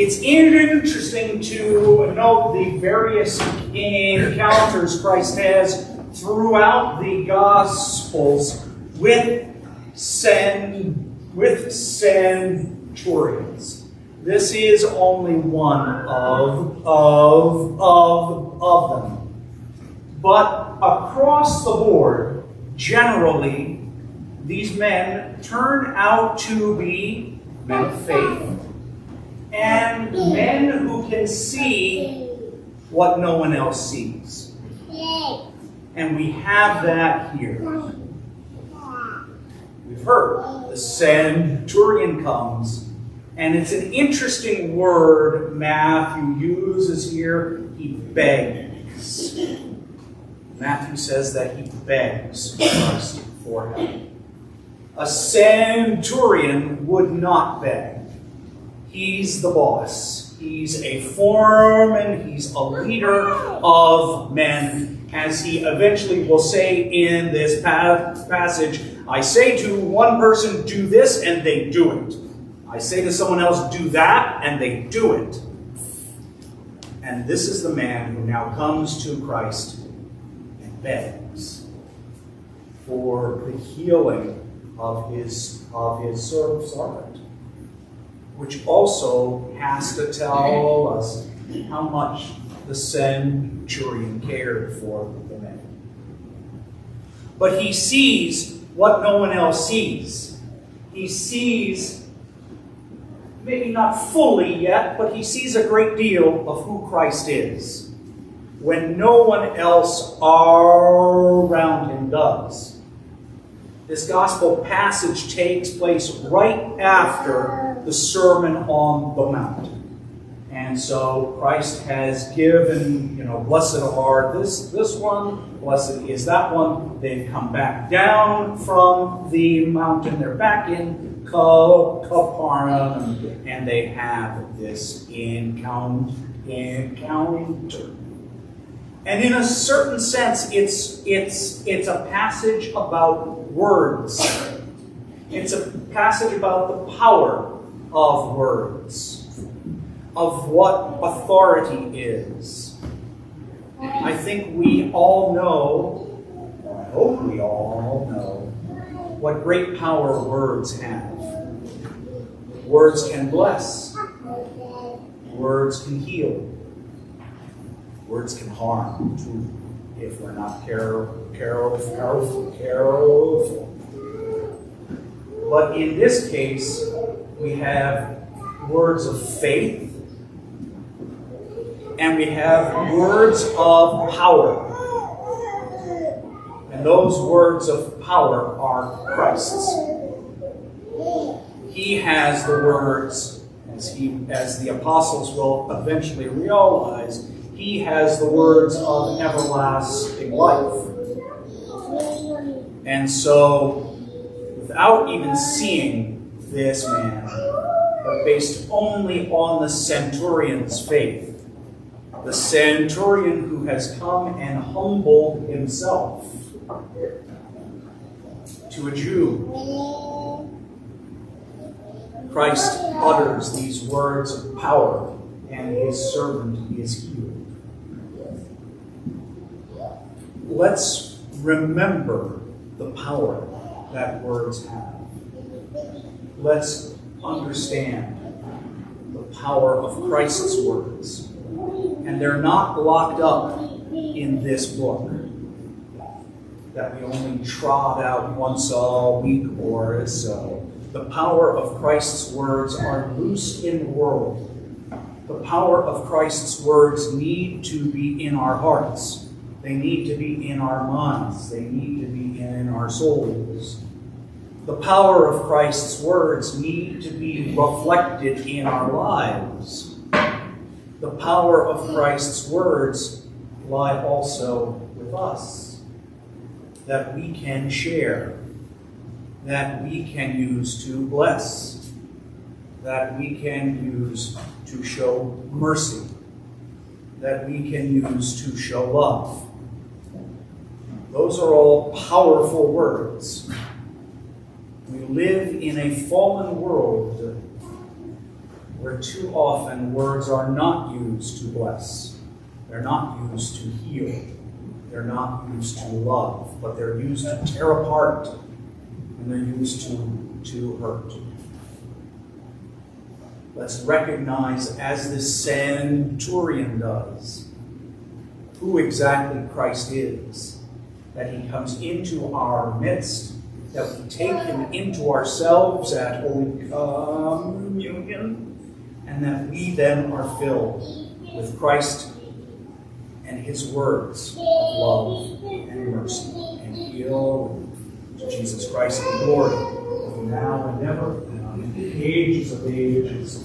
It's interesting to note the various encounters Christ has throughout the Gospels with centurions. This is only one of them. But across the board, generally, these men turn out to be men of faith and men who can see what no one else sees. And we have that here. We've heard the centurion comes, and it's an interesting word Matthew uses here. He begs. Matthew says that he begs Christ for help. A centurion would not beg. He's the boss. He's a foreman. He's a leader of men. As he eventually will say in this passage, I say to one person, do this, and they do it. I say to someone else, do that, and they do it. And this is the man who now comes to Christ and begs for the healing of his servant, which also has to tell us how much the centurion cared for the man. But he sees what no one else sees. He sees, maybe not fully yet, but he sees a great deal of who Christ is, when no one else around him does. This gospel passage takes place right after the Sermon on the Mount. And so Christ has given, blessed are this one, blessed is that one. They've come back down from the mountain. They're back in Capernaum, and they have this encounter. And in a certain sense, it's a passage about words. It's a passage about the power of words, of what authority is. I think we all know, or I hope we all know, what great power words have. Words can bless. Words can heal. Words can harm, too, if we're not careful. But in this case, we have words of faith, and we have words of power. And those words of power are Christ's. He has the words, as the apostles will eventually realize, he has the words of everlasting life. And so, without even seeing this man, but based only on the centurion's faith, the centurion who has come and humbled himself to a Jew, Christ utters these words of power, and his servant is healed. Let's remember the power that words have. Let's understand the power of Christ's words. And they're not locked up in this book that we only trot out once a week or so. The power of Christ's words are loose in the world. The power of Christ's words need to be in our hearts. They need to be in our minds. They need to be in our souls. The power of Christ's words need to be reflected in our lives. The power of Christ's words lie also with us, that we can share, that we can use to bless, that we can use to show mercy, that we can use to show love. Those are all powerful words. We live in a fallen world where too often words are not used to bless. They're not used to heal. They're not used to love, but they're used to tear apart, and they're used to hurt. Let's recognize, as this centurion does, who exactly Christ is, that he comes into our midst, that we take him into ourselves at Holy Communion, and that we then are filled with Christ and his words of love and mercy and heal. Jesus Christ the Lord, now and ever, and on the ages of ages.